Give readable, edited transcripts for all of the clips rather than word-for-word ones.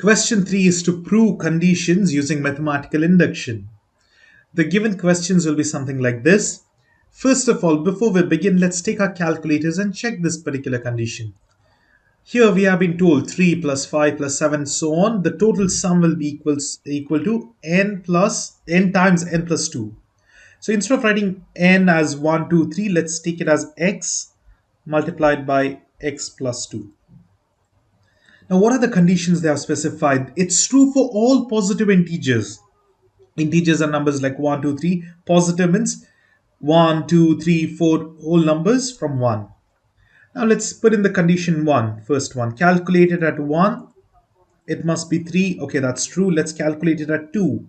Question 3 is to prove conditions using mathematical induction. The given questions will be something like this. First of all, before we begin, let's take our calculators and check this particular condition. Here we have been told 3 plus 5 plus 7 so on. The total sum will be equal to n times n plus 2. So instead of writing n as 1, 2, 3, let's take it as x multiplied by x plus 2. Now, what are the conditions they have specified? It's true for all positive integers. Integers are numbers like 1, 2, 3. Positive means 1, 2, 3, 4 whole numbers from 1. Now, let's put in the condition 1, first one. Calculated at 1, it must be 3. Okay, that's true. Let's calculate it at 2.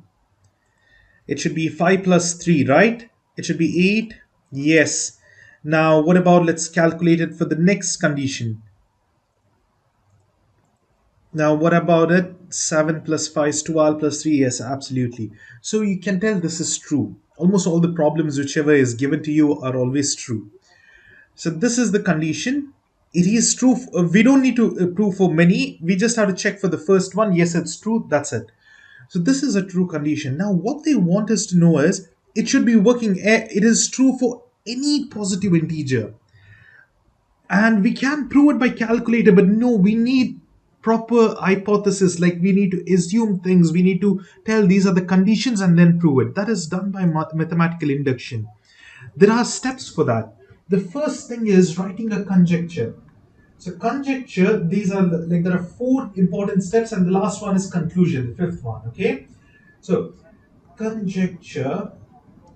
It should be 5 plus 3, right? It should be 8. Yes. Now, what about let's calculate it for the next condition. Now, what about it? 7 plus 5 is 12 plus 3. Yes, absolutely. So you can tell this is true. Almost all the problems, whichever is given to you, are always true. So this is the condition. It is true. We don't need to prove for many. We just have to check for the first one. Yes, it's true. That's it. So this is a true condition. Now, what they want us to know is it should be working. It is true for any positive integer. And we can prove it by calculator, but no, we need proper hypothesis. Like we need to assume things, we need to tell these are the conditions and then prove it. That is done by mathematical induction. There are steps for that. The first thing is writing a conjecture. So conjecture, these are like there are 4 important steps, and the last one is conclusion, the 5th one. Okay, so conjecture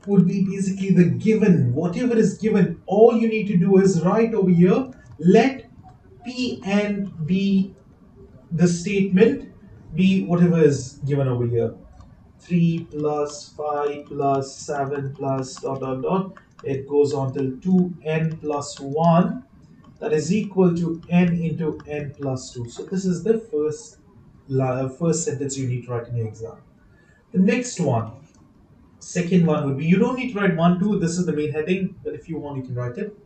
would be basically the given, whatever is given. All you need to do is write over here, let Pn be the statement, be whatever is given over here. 3 plus 5 plus 7 plus dot dot dot. It goes on till 2n plus 1. That is equal to n into n plus 2. So this is the first sentence you need to write in your exam. The next one, second one would be, you don't need to write 1, 2. This is the main heading, but if you want, you can write it.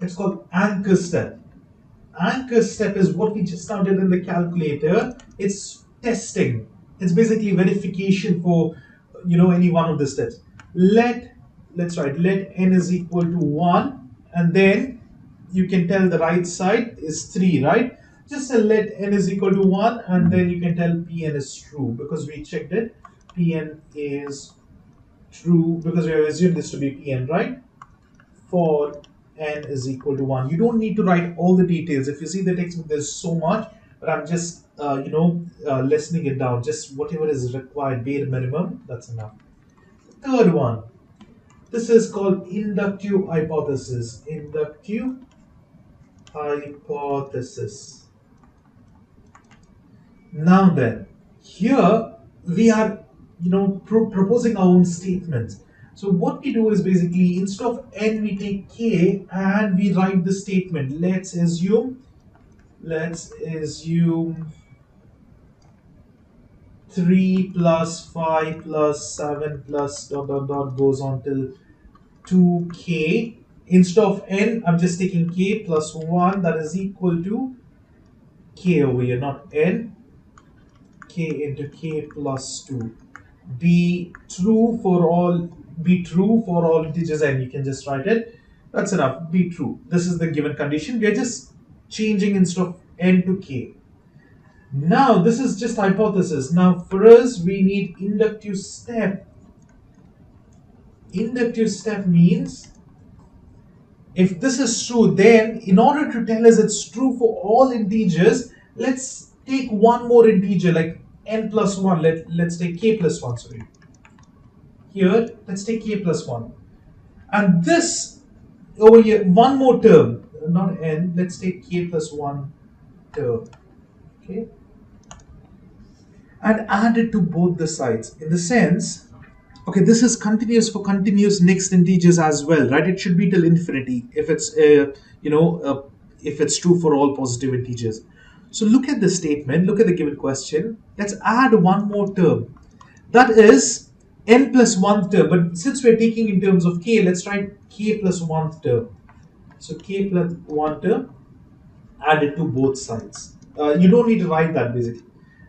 It's called anchor step. Anchor step is what we just now did in the calculator. It's testing. It's basically verification for any one of the steps. Let's write let n is equal to 1, and then you can tell the right side is 3, right? Just let n is equal to 1, and then you can tell Pn is true because we checked it. Pn is true because we have assumed this to be Pn, right? For n is equal to 1. You don't need to write all the details. If you see the textbook, there's so much, but I'm just lessening it down. Just whatever is required, bare minimum, that's enough. Third one, this is called inductive hypothesis. Inductive hypothesis. Now then, here we are proposing our own statements. So what we do is basically, instead of n, we take k and we write the statement. Let's assume 3 plus 5 plus 7 plus dot dot dot goes on till 2k. Instead of n, I'm just taking k plus 1, that is equal to k over here, not n. K into k plus 2. Be true for all integers, and you can just write it. That's enough. Be true. This is the given condition. We are just changing instead of n to k. Now this is just hypothesis. Now for us, we need inductive step. Inductive step means if this is true, then in order to tell us it's true for all integers, let's take one more integer like n plus 1. Let's take k plus 1. Sorry. Here, let's take k plus 1. And this over here, one more term, not n, let's take k plus 1 term. Okay. And add it to both the sides. In the sense, okay, this is continuous for continuous next integers as well, right? It should be till infinity if it's if it's true for all positive integers. So look at the statement, look at the given question. Let's add one more term. That is n plus 1th term. But since we're taking in terms of k, let's write k plus 1th term. So k plus 1 term, add it to both sides. You don't need to write that basically.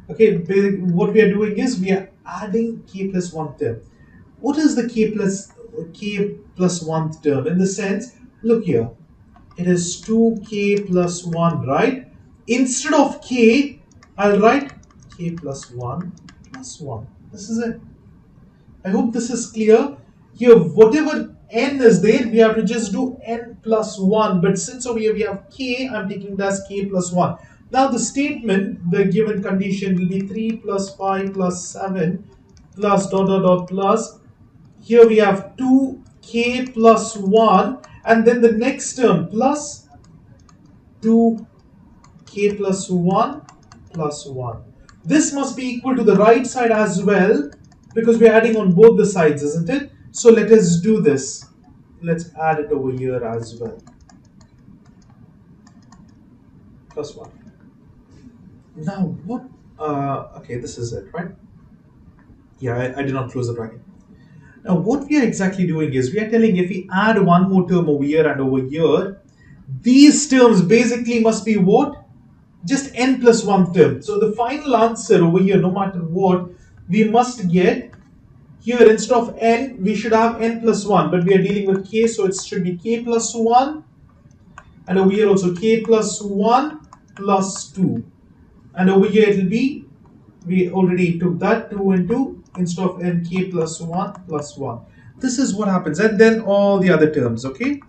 Okay, what we are doing is we are adding k plus 1 term. What is the k plus 1 term? In the sense, look here, it is 2k plus 1, right? Instead of k, I'll write k plus 1 plus 1. This is it. I hope this is clear. Here, whatever n is there, we have to just do n plus 1. But since over here we have k, I'm taking it as k plus 1. Now the statement, the given condition will be 3 plus 5 plus 7 plus dot dot dot plus. Here we have 2k plus 1. And then the next term plus 2k plus 1 plus 1. This must be equal to the right side as well because we're adding on both the sides, isn't it? So let us do this. Let's add it over here as well. Plus 1. Now what? Okay, this is it, right? Yeah, I did not close the bracket. Now what we are exactly doing is we are telling if we add one more term over here and over here, these terms basically must be what? Just n plus 1 term. So the final answer over here, no matter what, we must get here instead of n, we should have n plus 1. But we are dealing with k, so it should be k plus 1. And over here also k plus 1 plus 2. And over here it will be, we already took that 2 into instead of n k plus 1 plus 1. This is what happens. And then all the other terms, okay?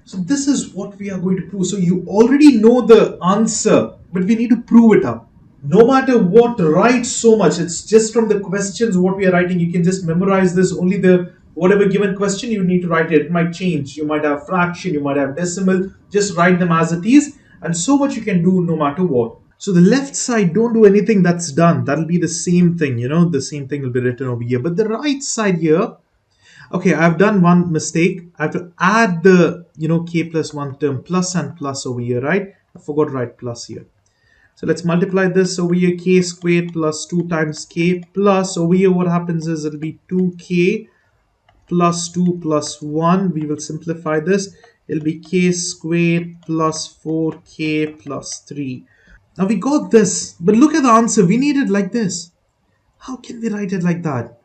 So this is what we are going to prove. So you already know the answer, but we need to prove it up. No matter what, write so much. It's just from the questions what we are writing. You can just memorize this. Only the whatever given question you need to write it. It might change. You might have fraction, you might have decimal. Just write them as it is. And so much you can do no matter what. So the left side, don't do anything that's done. That'll be the same thing, the same thing will be written over here. But the right side here, okay, I've done one mistake. I have to add the, k plus 1 term plus and plus over here, right? I forgot to write plus here. So let's multiply this over here, k squared plus 2 times k plus over here what happens is it'll be 2k plus 2 plus 1. We will simplify this. It'll be k squared plus 4k plus 3. Now we got this, but look at the answer. We need it like this. How can we write it like that?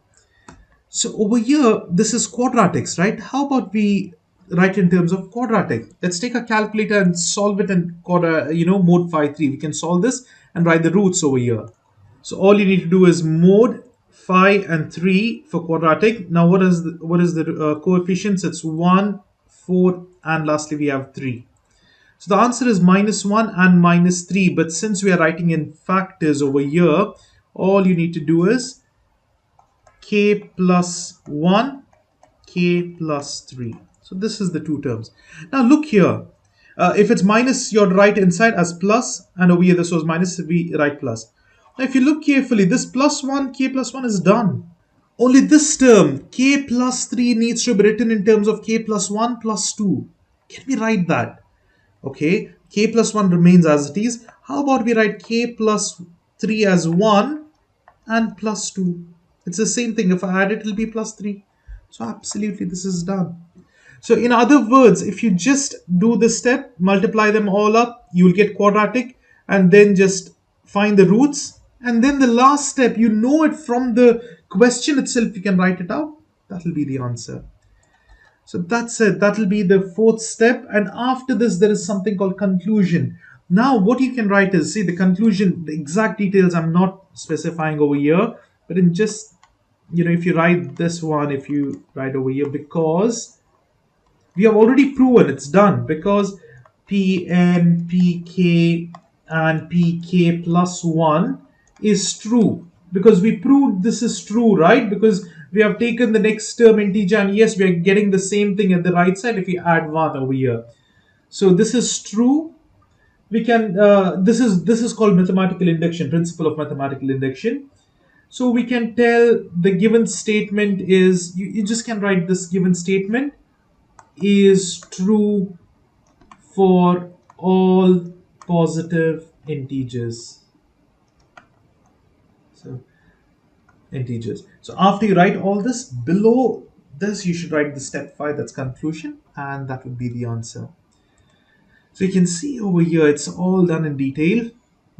So over here, this is quadratics, right? How about we write in terms of quadratic? Let's take a calculator and solve it in mode 5 3. We can solve this and write the roots over here. So all you need to do is mode 5 and 3 for quadratic. Now what is the coefficients? It's 1, 4, and lastly we have 3. So the answer is -1 and -3. But since we are writing in factors over here, all you need to do is k plus 1, k plus 3. So this is the two terms. Now look here. If it's minus, you'll write inside as plus, and over here this was minus, we write plus. Now if you look carefully, this plus 1, k plus 1 is done. Only this term, k plus 3, needs to be written in terms of k plus 1 plus 2. Can we write that? Okay, k plus 1 remains as it is. How about we write k plus 3 as 1 and plus 2? It's the same thing. If I add it, it'll be plus 3. So absolutely, this is done. So in other words, if you just do this step, multiply them all up, you will get quadratic, and then just find the roots. And then the last step, you know it from the question itself, you can write it out. That will be the answer. So that's it. That will be the fourth step. And after this, there is something called conclusion. Now, what you can write is, see, the conclusion, the exact details I'm not specifying over here, but in just, if you write this one, if you write over here, because we have already proven it's done, because Pn, Pk, and Pk plus 1 is true. Because we proved this is true, right? Because we have taken the next term integer, and yes, we are getting the same thing at the right side if we add 1 over here. So this is true. We can this is called mathematical induction, principle of mathematical induction. So we can tell the given statement is, you just can write this given statement is true for all positive integers. So integers. So after you write all this, below this you should write the step 5, that's conclusion, and that would be the answer. So you can see over here it's all done in detail.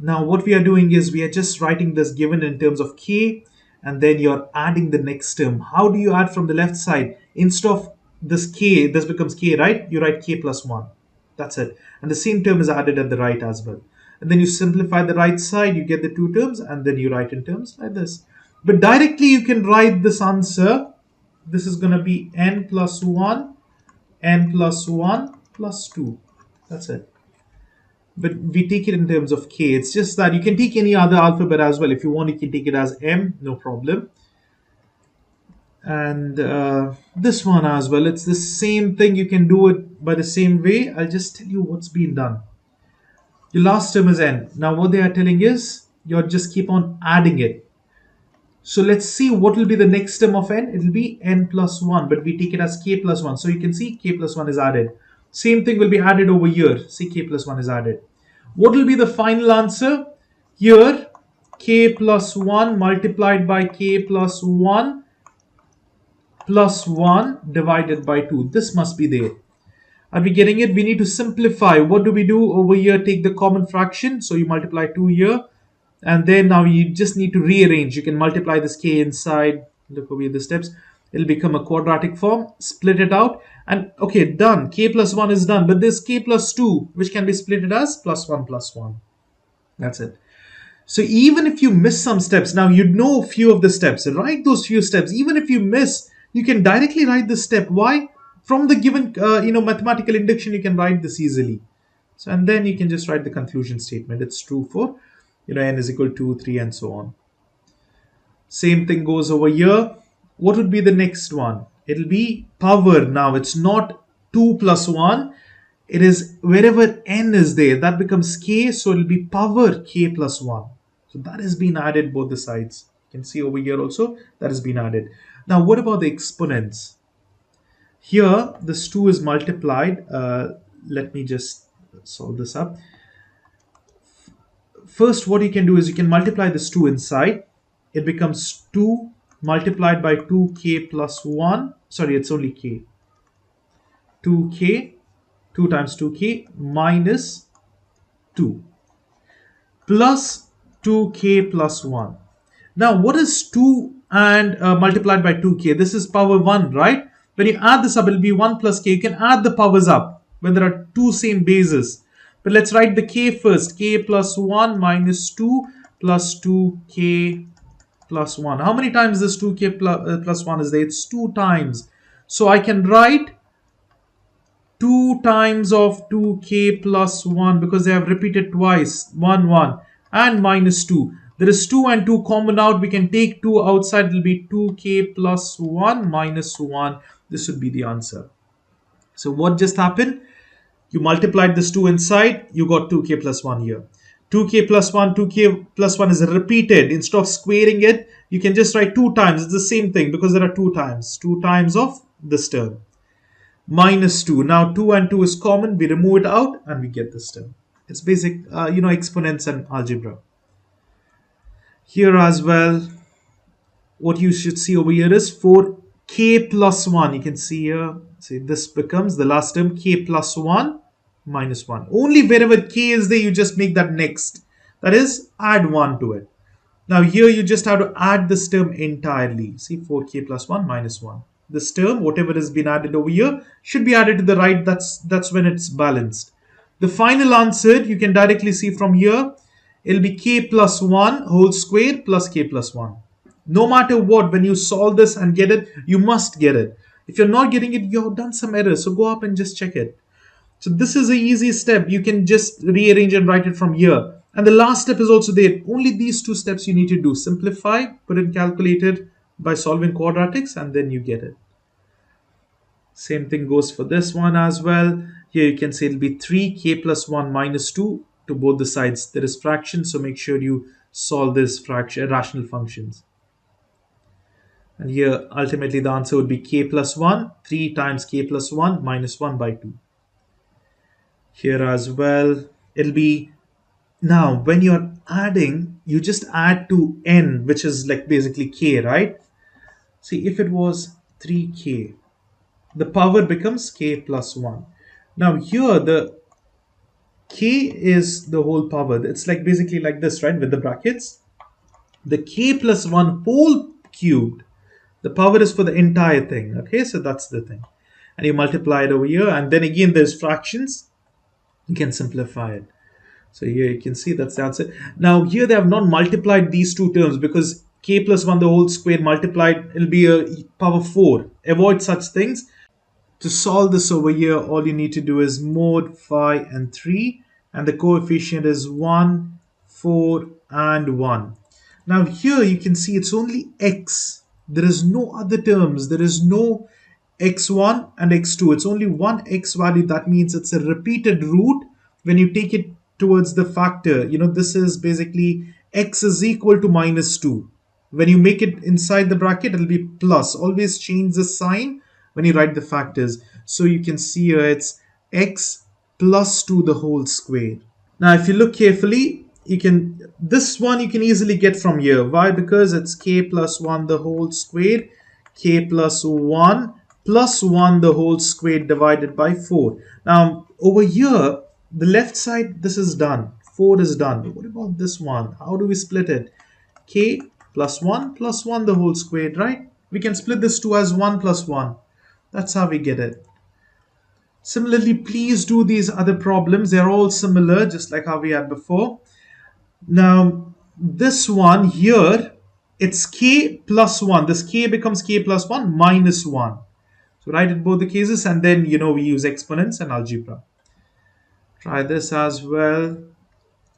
Now what we are doing is we are just writing this given in terms of k, and then you're adding the next term. How do you add from the left side? Instead of this k, this becomes k, right? You write k plus 1. That's it. And the same term is added at the right as well. And then you simplify the right side, you get the two terms, and then you write in terms like this. But directly you can write this answer. This is going to be n plus 1, n plus 1 plus 2. That's it. But we take it in terms of k. It's just that you can take any other alphabet as well. If you want, you can take it as m, no problem. And this one as well, it's the same thing. You can do it by the same way. I'll just tell you what's been done. Your last term is n. Now what they are telling is you just keep on adding it. So let's see what will be the next term of n. It will be n plus 1, but we take it as k plus 1. So you can see k plus 1 is added. Same thing will be added over here. See, k plus 1 is added. What will be the final answer? Here, k plus 1 multiplied by k plus 1 plus 1 divided by 2. This must be there. Are we getting it? We need to simplify. What do we do over here? Take the common fraction. So you multiply 2 here. And then now you just need to rearrange. You can multiply this k inside. Look over here, the steps. It'll become a quadratic form. Split it out. And okay, done. K plus 1 is done. But there's k plus 2, which can be split as plus 1 plus 1. That's it. So even if you miss some steps, now you know a few of the steps. Write those few steps. Even if you miss, you can directly write this step. Why? From the given mathematical induction, you can write this easily. So and then you can just write the conclusion statement. It's true for n is equal to 3 and so on. Same thing goes over here. What would be the next one? It'll be power. Now it's not 2 plus 1. It is wherever n is there, that becomes k. So it'll be power k plus 1. So that has been added both the sides. You can see over here also that has been added. Now what about the exponents? Here this 2 is multiplied. Let me just solve this up. First, what you can do is you can multiply this 2 inside. It becomes 2 multiplied by 2k plus 1. Sorry, it's only k. 2k, 2 times 2k minus 2 plus 2k plus 1. Now, what is 2 and multiplied by 2k? This is power 1, right? When you add this up, it will be 1 plus k. You can add the powers up when there are two same bases. But let's write the k first. K plus 1 minus 2 plus 2k plus 1. How many times this 2k plus 1 is there? It's 2 times. So I can write 2 times of 2k plus 1 because they have repeated twice. 1, 1 and minus 2. There is 2 and 2 common out. We can take 2 outside. It will be 2k plus 1 minus 1. This would be the answer. So what just happened? You multiplied this 2 inside, you got 2k plus 1 here. 2k plus 1, 2k plus 1 is repeated. Instead of squaring it, you can just write 2 times. It's the same thing because there are 2 times. 2 times of this term. Minus 2. Now 2 and 2 is common. We remove it out and we get this term. It's basic, exponents and algebra. Here as well, what you should see over here is 4k plus 1. You can see here, see this becomes the last term k plus 1 minus 1. Only wherever k is there, you just make that next. That is, add 1 to it. Now here you just have to add this term entirely. See, 4k plus 1 minus 1. This term, whatever has been added over here, should be added to the right. That's when it's balanced. The final answer, you can directly see from here. It'll be k plus 1 whole square plus k plus 1. No matter what, when you solve this and get it, you must get it. If you're not getting it, you've done some errors. So go up and just check it. So this is an easy step. You can just rearrange and write it from here. And the last step is also there. Only these 2 steps you need to do. Simplify, put in calculated by solving quadratics, and then you get it. Same thing goes for this one as well. Here you can say it'll be 3k plus 1 minus 2 to both the sides. There is fraction, so make sure you solve this fraction rational functions. And here ultimately the answer would be k plus 1. 3 times k plus 1 minus 1 by 2. Here as well, it'll be, now when you're adding, you just add to n, which is like basically k, right? See, if it was 3k, the power becomes k plus 1. Now here the k is the whole power. It's like basically like this, right, with the brackets. The k plus 1 whole cubed, the power is for the entire thing. Okay, so that's the thing. And you multiply it over here, and then again there's fractions. You can simplify it. So here you can see that's the answer. Now here they have not multiplied these two terms because k plus 1 the whole square multiplied, it'll be a power 4. Avoid such things. To solve this over here, all you need to do is mod phi and 3, and the coefficient is 1, 4, and 1. Now here you can see it's only x. There is no other terms. There is no x1 and x2. It's only one x value. That means it's a repeated root when you take it towards the factor. This is basically x is equal to minus 2. When you make it inside the bracket, it'll be plus. Always change the sign when you write the factors. So you can see here it's x plus 2 the whole square. Now, if you look carefully, this one you can easily get from here. Why? Because it's k plus 1 the whole square, k plus 1 plus 1 the whole square divided by 4. Now, over here, the left side, this is done. 4 is done. But what about this one? How do we split it? K plus 1 the whole squared, right? We can split this 2 as 1 plus 1. That's how we get it. Similarly, please do these other problems. They're all similar, just like how we had before. Now, this one here, it's k plus 1. This k becomes k plus 1 minus 1. So write it both the cases, and then, we use exponents and algebra. Try this as well.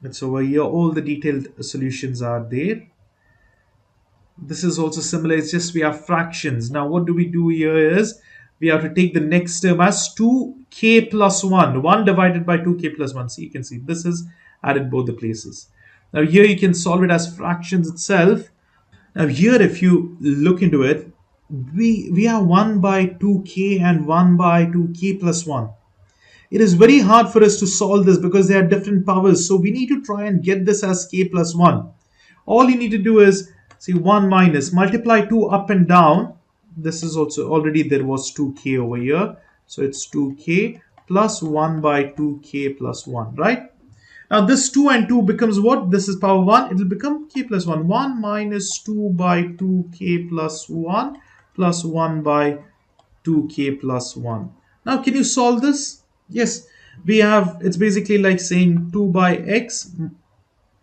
It's over here. All the detailed solutions are there. This is also similar. It's just we have fractions. Now, what do we do here is we have to take the next term as 2k plus 1. 1 divided by 2k plus 1. So you can see this is added both the places. Now, here you can solve it as fractions itself. Now, here if you look into it, we have 1 by 2k and 1 by 2k plus 1. It is very hard for us to solve this because they are different powers. So we need to try and get this as k plus 1. All you need to do is see 1 minus, multiply 2 up and down. This is also already there was 2k over here. So it's 2k plus 1 by 2k plus 1, right? Now this 2 and 2 becomes what? This is power 1. It will become k plus 1. 1 minus 2 by 2k plus 1 plus 1 by 2k plus 1. Now can you solve this? Yes. It's basically like saying 2 by x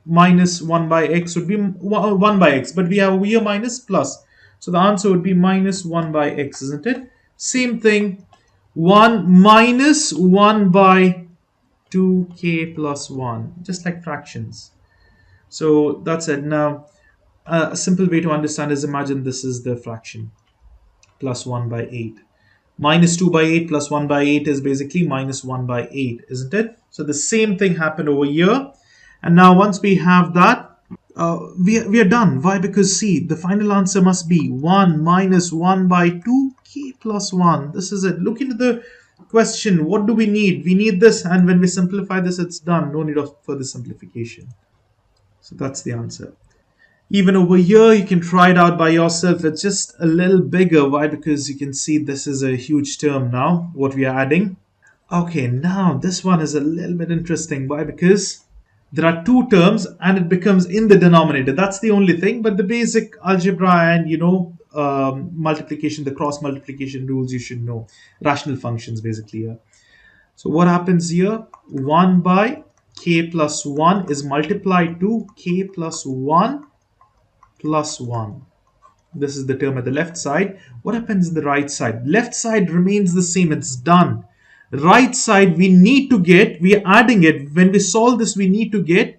minus 1 by x would be 1 by x, but we have over here minus plus. So the answer would be minus 1 by x, isn't it? Same thing, 1 minus 1 by 2k plus 1, just like fractions. So that's it. Now, a simple way to understand is imagine this is the fraction, plus 1 by 8. Minus 2 by 8 plus 1 by 8 is basically minus 1 by 8, isn't it? So the same thing happened over here. And now once we have that, we are done. Why? Because see, the final answer must be 1 minus 1 by 2k plus 1. This is it. Look into the question. What do we need? We need this, and when we simplify this, it's done. No need of further simplification. So that's the answer. Even over here, you can try it out by yourself. It's just a little bigger. Why? Because you can see this is a huge term now, what we are adding. Okay, now this one is a little bit interesting. Why? Because there are two terms and it becomes in the denominator. That's the only thing. But the basic algebra and, multiplication, the cross multiplication rules you should know. Rational functions, basically. Yeah. So what happens here? 1 by k plus 1 is multiplied to k plus 1 plus 1. This is the term at the left side. What happens in the right side? Left side remains the same. It's done. Right side, we are adding it. When we solve this, we need to get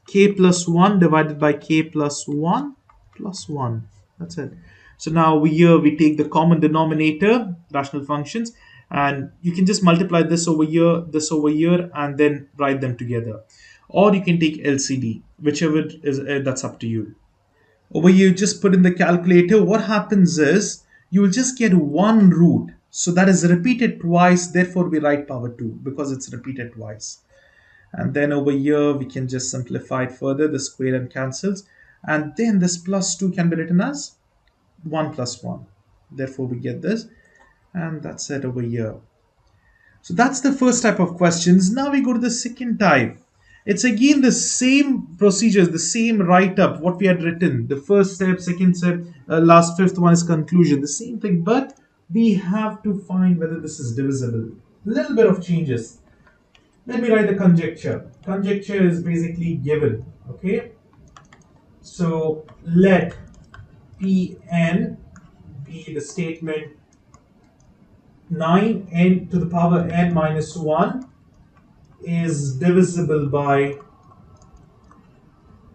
k plus 1 divided by k plus 1 plus 1. That's it. So now we take the common denominator, rational functions, and you can just multiply this over here, and then write them together. Or you can take LCD, whichever is that's up to you. Over here, just put in the calculator. What happens is you will just get one root. So that is repeated twice. Therefore, we write power 2 because it's repeated twice. And then over here, we can just simplify it further. The square and cancels. And then this plus 2 can be written as 1 plus 1. Therefore, we get this. And that's it over here. So that's the first type of questions. Now we go to the second type. It's again the same procedures, the same write up, what we had written. The first step, second step, last fifth one is conclusion. The same thing, but we have to find whether this is divisible. Little bit of changes. Let me write the conjecture. Conjecture is basically given. Okay. So let Pn be the statement 9n to the power n minus 1 is divisible by,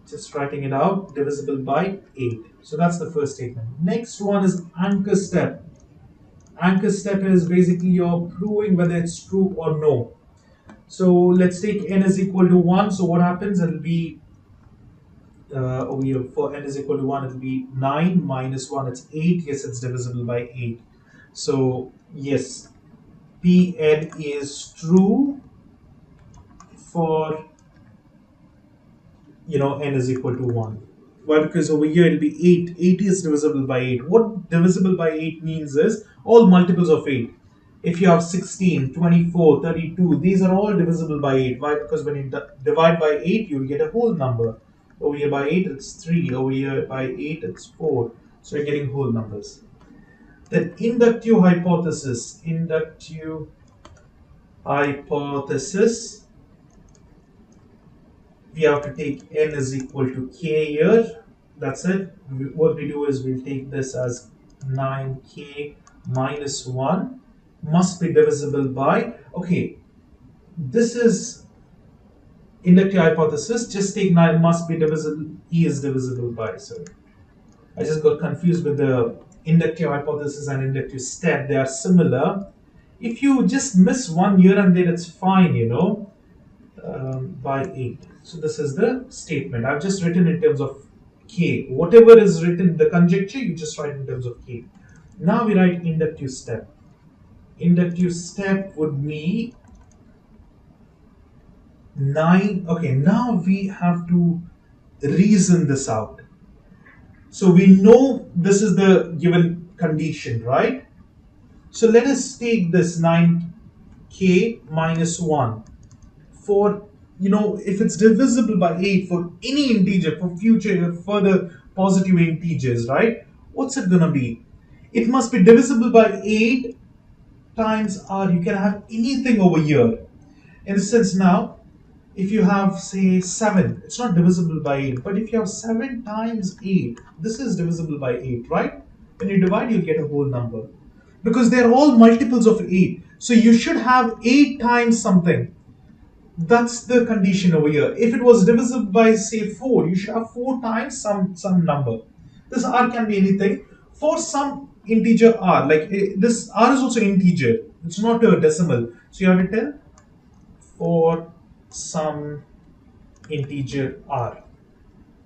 just writing it out, divisible by 8. So that's the first statement. Next one is anchor step. Anchor step is basically you're proving whether it's true or no. So let's take n is equal to 1. So what happens? It'll be over here for n is equal to 1, it'll be 9 minus 1, it's 8. Yes, it's divisible by 8. So yes, Pn is true for n is equal to 1. Why? Because over here it'll be 8. 8 is divisible by 8. What divisible by 8 means is all multiples of 8. If you have 16, 24, 32, these are all divisible by 8. Why? Because when you divide by 8, you'll get a whole number. Over here by 8, it's 3. Over here by 8, it's 4. So you're getting whole numbers. Then inductive hypothesis. Inductive hypothesis. We have to take n is equal to k here. That's it. What we do is we'll take this as 9k minus 1 must be divisible by, okay, this is inductive hypothesis. Just take 9 must be divisible, e is divisible by. So I just got confused with the inductive hypothesis and inductive step. They are similar. If you just miss one here and there, it's fine, by 8. So this is the statement. I've just written in terms of k. Whatever is written, the conjecture, you just write in terms of k. Now we write inductive step. Inductive step would be 9. Okay, now we have to reason this out. So we know this is the given condition, right? So let us take this 9k minus 1 for, if it's divisible by 8 for any integer, for future, further positive integers, right? What's it gonna be? It must be divisible by 8 times r. You can have anything over here. In the sense now, if you have say 7, it's not divisible by 8, but if you have 7 times 8, this is divisible by 8, right? When you divide, you'll get a whole number. Because they're all multiples of 8. So you should have 8 times something. That's the condition over here. If it was divisible by say 4, you should have 4 times some number. This r can be anything. For some integer r, like this r is also integer. It's not a decimal. So you have to tell for some integer r.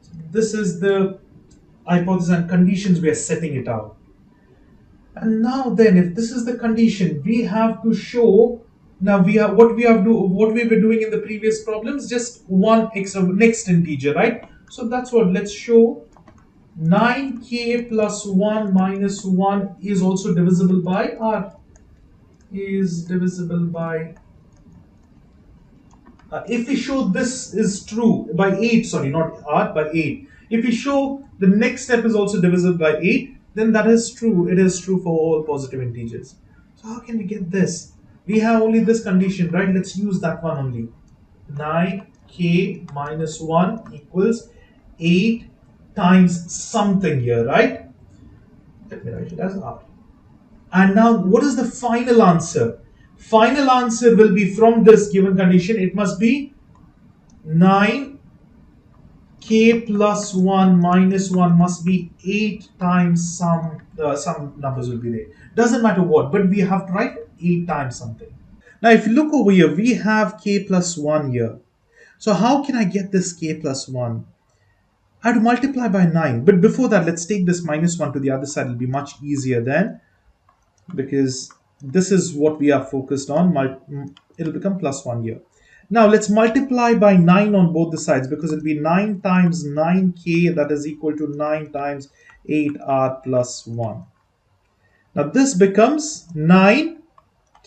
So this is the hypothesis and conditions we are setting it out. And now then, if this is the condition, we have to show. Now what we were doing in the previous problems, just one extra next integer, right? So that's what. Let's show 9k plus 1 minus 1 is also divisible by r. Is divisible by. If we show this is true by 8, sorry, not r, by 8. If we show the next step is also divisible by 8, then that is true. It is true for all positive integers. So how can we get this? We have only this condition, right? Let's use that one only. 9k minus 1 equals 8 times something here, right? Let me write it as r. And now what is the final answer? Final answer will be from this given condition. It must be 9k plus 1 minus 1 must be 8 times some numbers will be there. Doesn't matter what, but we have to write 8 times something. Now if you look over here, we have k plus 1 here. So how can I get this k plus 1? I have to multiply by 9. But before that, let's take this minus 1 to the other side. It'll be much easier then, because this is what we are focused on. It'll become plus 1 here. Now let's multiply by 9 on both the sides, because it'll be 9 times 9k, that is equal to 9 times 8r plus 1. Now this becomes 9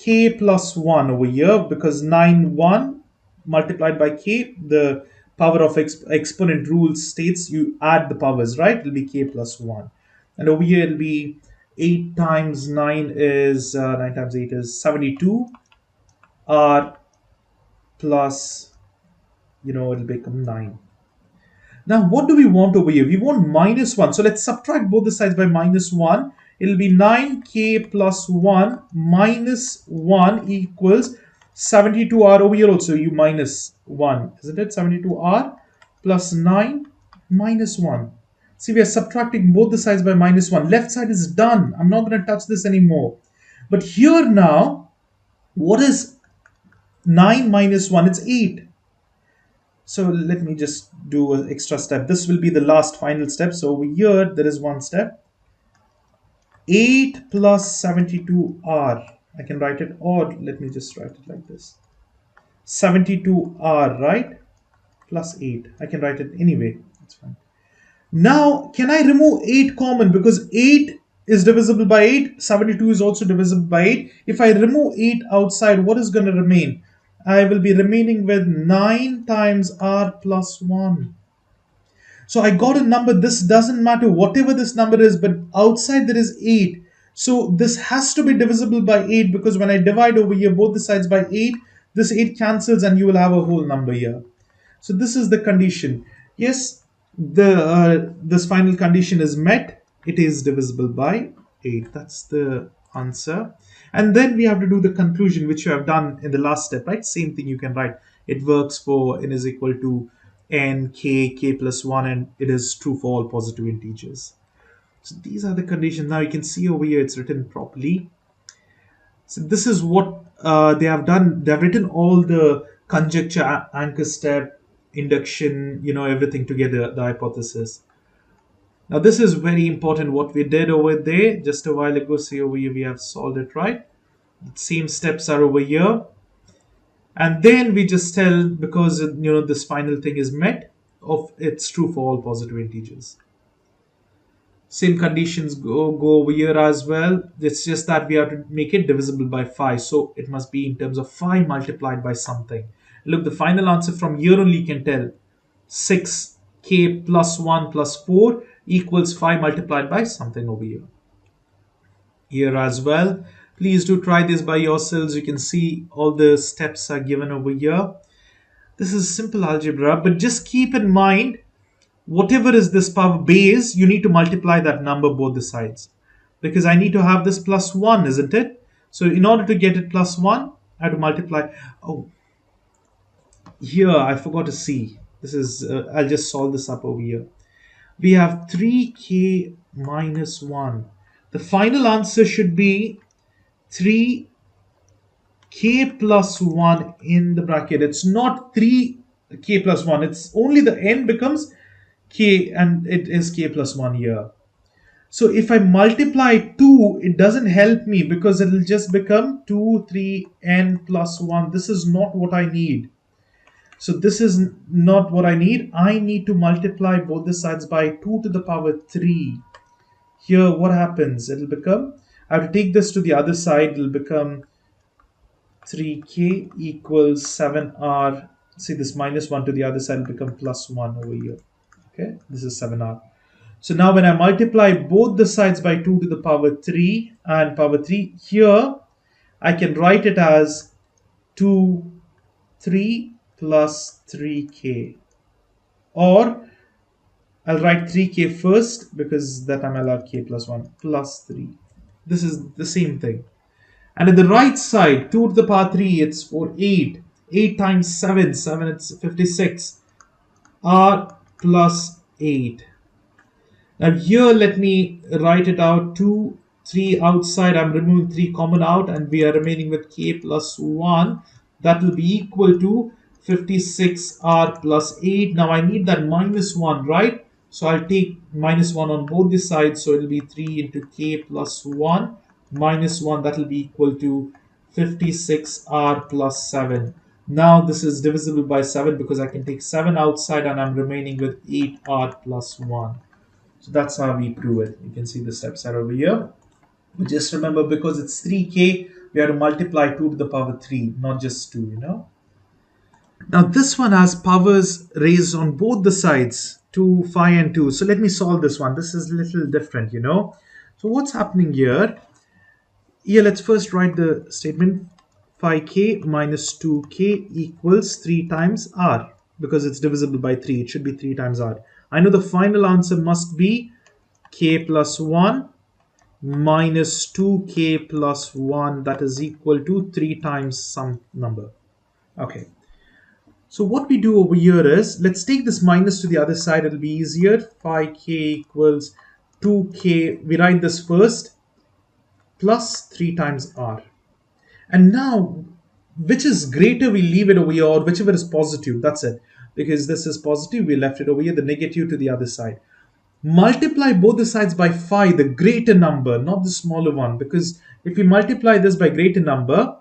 k plus 1 over here, because 9 1 multiplied by k, the power of exponent rule states you add the powers, right? It'll be k plus 1. And over here it'll be 8 times 9 is 9 times 8 is 72 r plus, it'll become 9. Now, what do we want over here? We want minus 1. So let's subtract both the sides by minus 1. It'll be 9k plus 1 minus 1 equals 72r. Over here also, you minus 1. Isn't it? 72r plus 9 minus 1. See, we are subtracting both the sides by minus 1. Left side is done. I'm not going to touch this anymore. But here now, what is 9 minus 1? It's 8. So let me just do an extra step. This will be the last final step. So over here, there is one step. 8 plus 72r. I can write it, or let me just write it like this. 72r, right? Plus 8. I can write it anyway. That's fine. Now, can I remove 8 common? Because 8 is divisible by 8. 72 is also divisible by 8. If I remove 8 outside, what is going to remain? I will be remaining with 9 times r plus 1. So I got a number. This doesn't matter whatever this number is, but outside there is 8. So this has to be divisible by 8, because when I divide over here both the sides by 8, this 8 cancels and you will have a whole number here. So this is the condition. Yes, this final condition is met. It is divisible by 8. That's the answer. And then we have to do the conclusion, which you have done in the last step, right? Same thing you can write. It works for n is equal to n, k plus 1, and it is true for all positive integers. So these are the conditions. Now you can see over here it's written properly. So this is what they have done. They have written all the conjecture, anchor step, induction, everything together, the hypothesis. Now this is very important what we did over there just a while ago. See over here we have solved it, right? The same steps are over here. And then we just tell, because this final thing is met, of it's true for all positive integers. Same conditions go over here as well. It's just that we have to make it divisible by 5. So it must be in terms of 5 multiplied by something. Look, the final answer from here only can tell. 6k plus 1 plus 4 equals 5 multiplied by something over here. Here as well. Please do try this by yourselves. You can see all the steps are given over here. This is simple algebra, but just keep in mind, whatever is this power base, you need to multiply that number both the sides. Because I need to have this plus 1, isn't it? So in order to get it plus 1, I have to multiply. Oh, here I forgot to see. This is, I'll just solve this up over here. We have 3k minus 1. The final answer should be 3k plus 1 in the bracket. It's not 3k plus 1. It's only the n becomes k, and it is k plus 1 here. So if I multiply 2, it doesn't help me, because it will just become 2, 3n plus 1. This is not what I need. So this is not what I need. I need to multiply both the sides by 2 to the power 3. Here, what happens? It will become, I have to take this to the other side. It will become 3k equals 7r. See, this minus 1 to the other side will become plus 1 over here. Okay, this is 7r. So now when I multiply both the sides by 2 to the power 3 and power 3, here I can write it as 2, 3 plus 3k. Or I'll write 3k first, because that time I'll have k plus 1 plus 3. This is the same thing. And at the right side, 2 to the power 3, it's for 8. 8 times 7, it's 56. R plus 8. Now here, let me write it out. 2, 3 outside, I'm removing 3 common out, and we are remaining with k plus 1. That will be equal to 56r plus 8. Now I need that minus 1, right? So I'll take minus 1 on both the sides. So it will be 3 into k plus 1 minus 1. That will be equal to 56r plus 7. Now this is divisible by 7, because I can take 7 outside, and I'm remaining with 8r plus 1. So that's how we prove it. You can see the steps are over here. But just remember, because it's 3k, we have to multiply 2 to the power 3, not just 2, Now this one has powers raised on both the sides, 2, 5 and 2. So let me solve this one. This is a little different. So what's happening here? Yeah, let's first write the statement 5k minus 2k equals 3 times r, because it's divisible by 3. It should be 3 times r. I know the final answer must be k plus 1 minus 2k plus 1, that is equal to 3 times some number. Okay. So what we do over here is, let's take this minus to the other side. It'll be easier. 5k equals 2k. We write this first plus 3 times r. And now, which is greater, we leave it over here, or whichever is positive, that's it. Because this is positive, we left it over here, the negative to the other side. Multiply both the sides by 5, the greater number, not the smaller one. Because if we multiply this by greater number,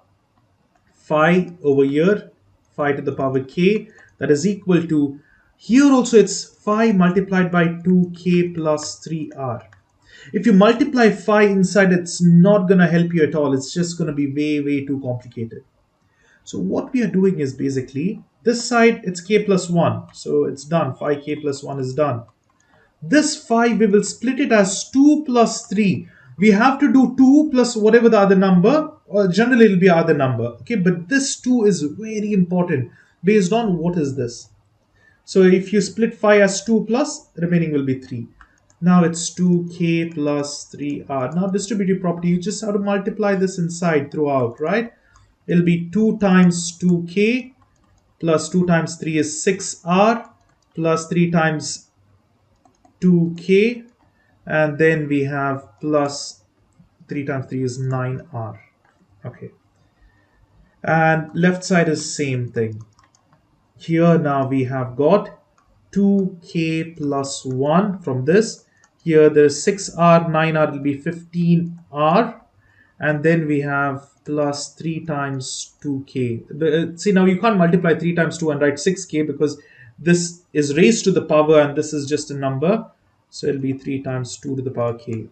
5 over here, 5 to the power k, that is equal to, here also it's 5 multiplied by 2k plus 3r. If you multiply 5 inside, it's not going to help you at all. It's just going to be way, way too complicated. So what we are doing is basically, this side, it's k plus 1. So it's done. 5k plus 1 is done. This 5, we will split it as 2 plus 3. We have to do 2 plus whatever the other number, or generally it will be other number. Okay, but this 2 is very important based on what is this. So if you split 5 as 2 plus, remaining will be 3. Now it's 2k plus 3r. Now distributive property, you just have to multiply this inside throughout, right? It'll be 2 times 2k plus 2 times 3 is 6r plus 3 times 2k, and then we have plus 3 times 3 is 9r. Okay. And left side is same thing. Here now we have got 2k plus 1 from this. Here there's 6r, 9r will be 15r. And then we have plus 3 times 2k. See, now you can't multiply 3 times 2 and write 6k, because this is raised to the power and this is just a number. So it'll be 3 times 2 to the power k.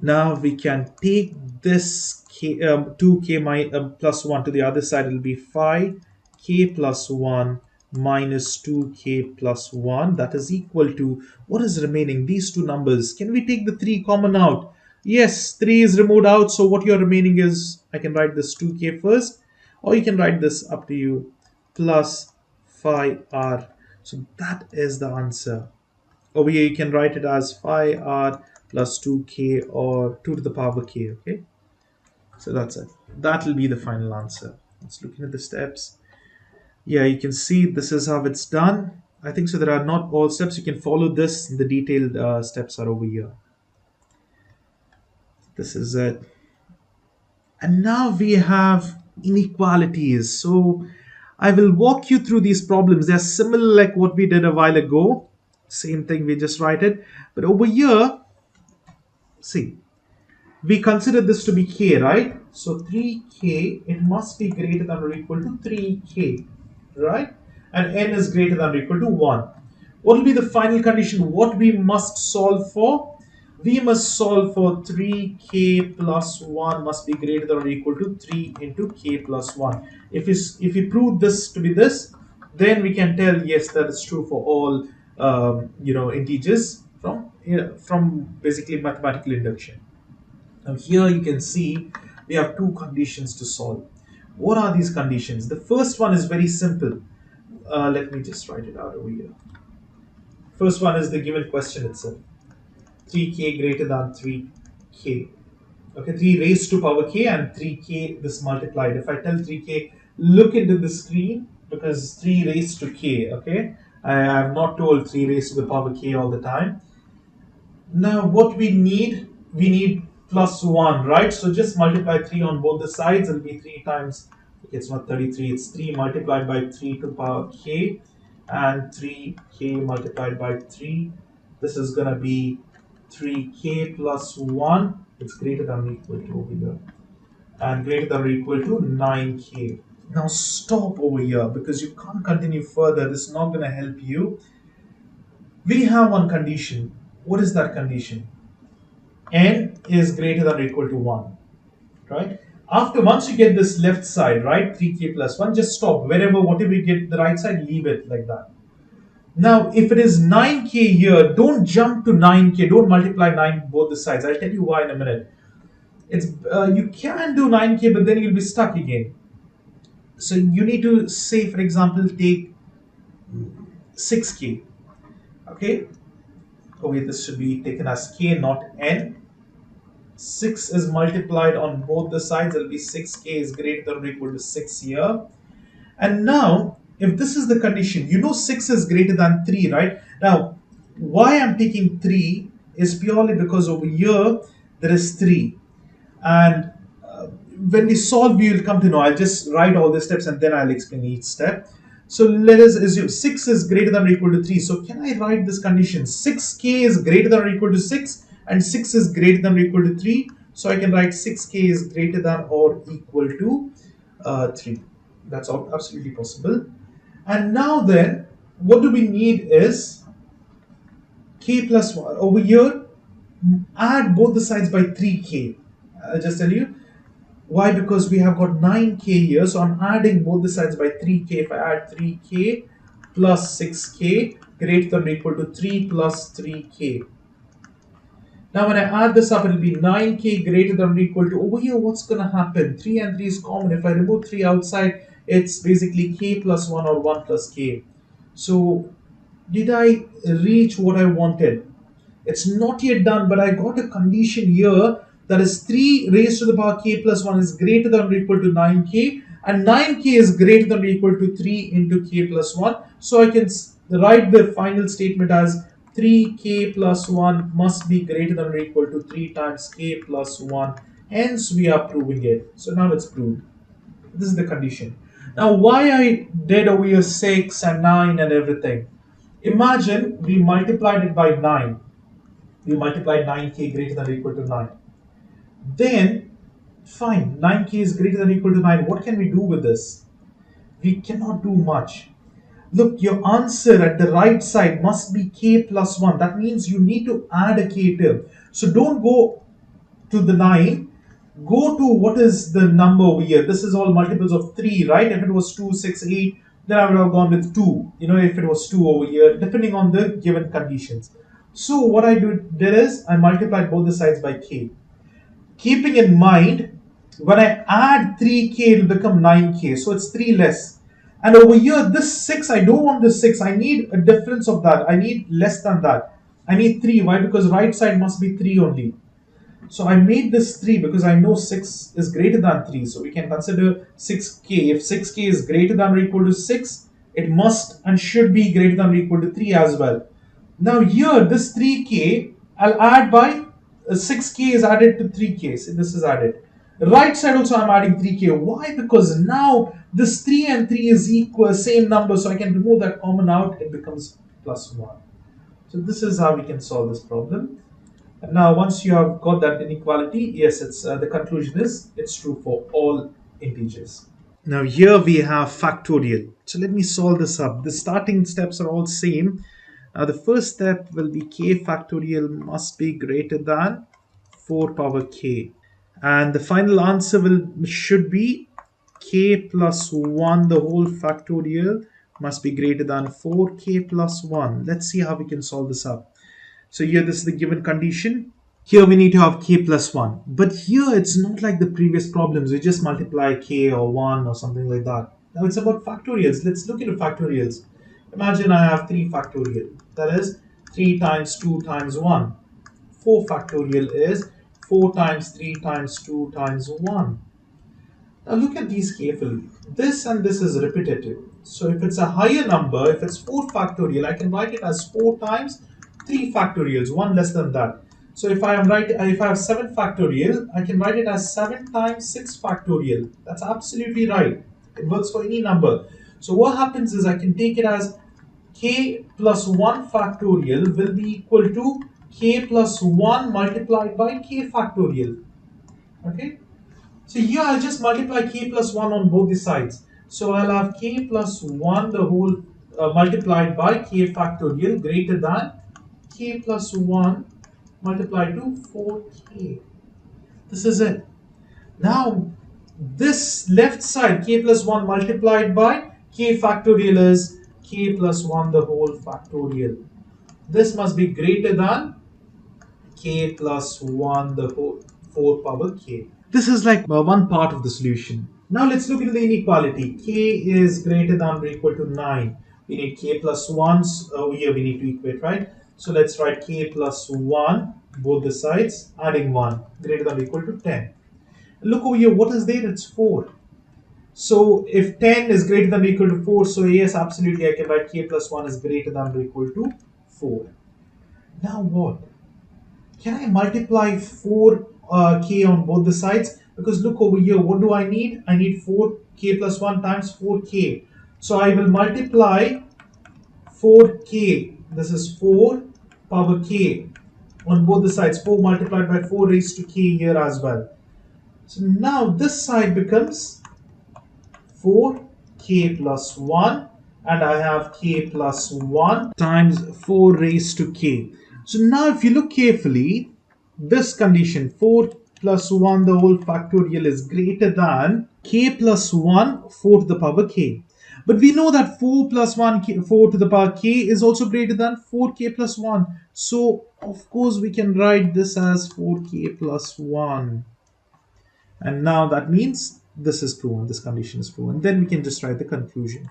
Now we can take this 2k plus 1 to the other side. It'll be 5k plus 1 minus 2k plus 1. That is equal to, what is remaining? These two numbers. Can we take the 3 common out? Yes, 3 is removed out. So what your remaining is, I can write this 2k first, or you can write this, up to you, plus 5r. So that is the answer. Over here you can write it as 5r plus 2k, or 2 to the power k. Okay, so that's it. That will be the final answer. Let's look at the steps. Yeah, you can see this is how it's done. I think so. There are not all steps. You can follow this. The detailed steps are over here. This is it. And now we have inequalities. So I will walk you through these problems. They're similar like what we did a while ago. Same thing, we just write it. But over here, see, we consider this to be k, right? So 3k, it must be greater than or equal to 3k, right? And n is greater than or equal to 1. What will be the final condition? What we must solve for? We must solve for 3k plus 1 must be greater than or equal to 3 into k plus 1. If we prove this to be this, then we can tell, yes, that is true for all integers from basically mathematical induction. Now here you can see we have two conditions to solve. What are these conditions? The first one is very simple. Let me just write it out over here. First one is the given question itself. 3k greater than 3k. Okay, 3 raised to power k and 3k this multiplied. If I tell 3k, look into the screen, because 3 raised to k, okay? I have not told 3 raised to the power k all the time. Now what we need plus 1, right? So just multiply 3 on both the sides. It'll be 3 times, it's not 33, it's 3 multiplied by 3 to power k, and 3k multiplied by 3. This is going to be 3k plus 1. It's greater than or equal to over here. And greater than or equal to 9k. Now stop over here, because you can't continue further. This is not going to help you. We have one condition. What is that condition? N is greater than or equal to 1. right? After once you get this left side, right, 3k plus 1, just stop wherever, whatever you get the right side, leave it like that. Now, if it is 9k here, don't jump to 9k. Don't multiply 9 both the sides. I'll tell you why in a minute. It's you can do 9k, but then you'll be stuck again. So you need to say, for example, take 6k. Okay. Oh wait, this should be taken as k, not n. 6 is multiplied on both the sides. It'll be 6k is greater than or equal to 6 here. And now, if this is the condition, you know 6 is greater than 3, right? Now, why I'm taking 3 is purely because over here there is 3. And when we solve, we will come to know. I'll just write all the steps and then I'll explain each step. So let us assume 6 is greater than or equal to 3. So can I write this condition? 6k is greater than or equal to 6 and 6 is greater than or equal to 3. So I can write 6k is greater than or equal to 3. That's absolutely possible. And now then, what do we need is k plus 1. Over here, add both the sides by 3k. I'll just tell you. Why? Because we have got 9k here. So I'm adding both the sides by 3k. If I add 3k plus 6k greater than or equal to 3 plus 3k. Now when I add this up, it will be 9k greater than or equal to, over here what's going to happen? 3 and 3 is common. If I remove 3 outside, it's basically k plus 1 or 1 plus k. So did I reach what I wanted? It's not yet done, but I got a condition here that is 3 raised to the power k plus 1 is greater than or equal to 9k, and 9k is greater than or equal to 3 into k plus 1. So I can write the final statement as 3k plus 1 must be greater than or equal to 3 times k plus 1. Hence, we are proving it. So now it's proved. This is the condition. Now, why I did over here 6 and 9 and everything? Imagine we multiplied it by 9. We multiplied 9k greater than or equal to 9. Then, fine, 9k is greater than or equal to 9. What can we do with this? We cannot do much. Look, your answer at the right side must be k plus 1. That means you need to add a k term. So don't go to the 9. Go to what is the number over here. This is all multiples of 3, right? If it was 2, 6, 8, then I would have gone with 2. You know, if it was 2 over here, depending on the given conditions. So what I did is I multiplied both the sides by k. Keeping in mind, when I add 3k, it will become 9k. So it's 3 less. And over here, this 6, I don't want this 6. I need a difference of that. I need less than that. I need 3. Why? Because right side must be 3 only. So I made this 3 because I know 6 is greater than 3. So we can consider 6k. If 6k is greater than or equal to 6, it must and should be greater than or equal to 3 as well. Now here, this 3k, I'll add by 6k is added to 3k. So this is added. Right side also I'm adding 3k. Why? Because now this 3 and 3 is equal, same number. So I can remove that common out. It becomes plus 1. So this is how we can solve this problem. And now once you have got that inequality, yes, it's the conclusion is it's true for all integers. Now here we have factorial. So let me solve this up. The starting steps are all same. Now the first step will be k factorial must be greater than 4 power k. And the final answer should be k plus 1, the whole factorial must be greater than 4k plus 1. Let's see how we can solve this up. So here this is the given condition. Here we need to have k plus 1. But here it's not like the previous problems. We just multiply k or 1 or something like that. Now it's about factorials. Let's look into factorials. Imagine I have 3 factorial. That is 3 times 2 times 1. 4 factorial is 4 times 3 times 2 times 1. Now look at these carefully. This and this is repetitive. So if it's a higher number, if it's 4 factorial, I can write it as 4 times 3 factorials, 1 less than that. So if I have 7 factorial, I can write it as 7 times 6 factorial. That's absolutely right. It works for any number. So what happens is I can take it as k plus 1 factorial will be equal to k plus 1 multiplied by k factorial. Okay. So here I'll just multiply k plus 1 on both the sides. So I'll have k plus 1 the whole multiplied by k factorial greater than k plus 1 multiplied to 4k. This is it. Now, this left side, k plus 1 multiplied by k factorial is k plus 1 the whole factorial. This must be greater than k plus 1 the whole 4 power k. This is like one part of the solution. Now let's look into the inequality. K is greater than or equal to 9. We need k plus 1s. Over here we need to equate, right? So let's write k plus 1, both the sides, adding 1, greater than or equal to 10. Look over here, what is there? It's 4. So if 10 is greater than or equal to 4, so yes, absolutely I can write k plus 1 is greater than or equal to 4. Now what? Can I multiply 4k on both the sides? Because look over here, what do I need? I need 4k plus 1 times 4k. So I will multiply 4k. This is 4 power k on both the sides. 4 multiplied by 4 raised to k here as well. So now this side becomes 4k plus 1, and I have k plus 1 times 4 raised to k. So now if you look carefully, this condition 4 plus 1 the whole factorial is greater than k plus 1 4 to the power k. But we know that 4 plus 1 4 to the power k is also greater than 4k plus 1. So of course we can write this as 4k plus 1. And now that means this is proven, this condition is proven. Then we can just write the conclusion.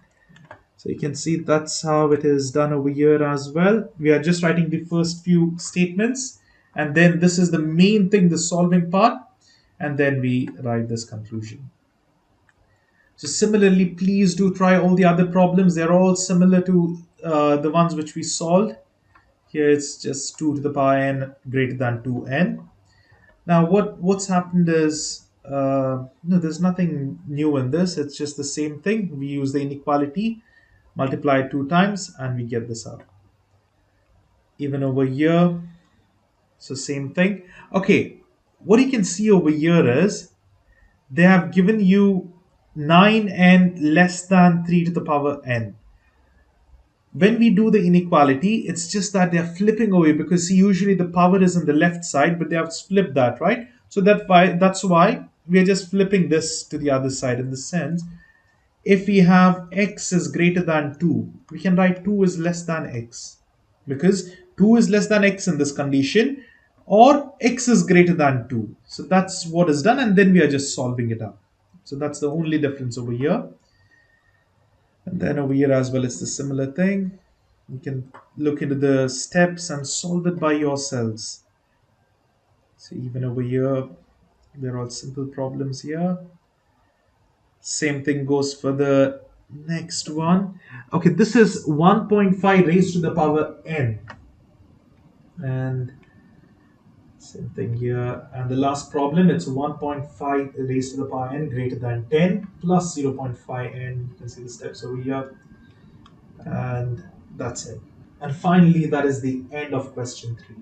So you can see that's how it is done over here as well. We are just writing the first few statements, and then this is the main thing, the solving part, and then we write this conclusion. So similarly, please do try all the other problems. They're all similar to the ones which we solved. Here it's just 2 to the power n greater than 2n. Now what's happened is, no, there's nothing new in this. It's just the same thing. We use the inequality, multiply it 2 times, and we get this out. Even over here, so same thing. Okay, what you can see over here is they have given you 9n less than 3 to the power n. When we do the inequality, it's just that they're flipping away, because usually the power is on the left side, but they have flipped that, right? So that's why we're just flipping this to the other side, in the sense, if we have x is greater than 2, we can write 2 is less than x, because 2 is less than x in this condition, or x is greater than 2. So that's what is done, and then we are just solving it out. So that's the only difference over here. And then over here as well, it's the similar thing. You can look into the steps and solve it by yourselves. So even over here, they're all simple problems here. Same thing goes for the next one. Okay, this is 1.5 raised to the power n. And same thing here. And the last problem, it's 1.5 raised to the power n greater than 10 plus 0.5 n. You can see the steps over here. And that's it. And finally, that is the end of question 3.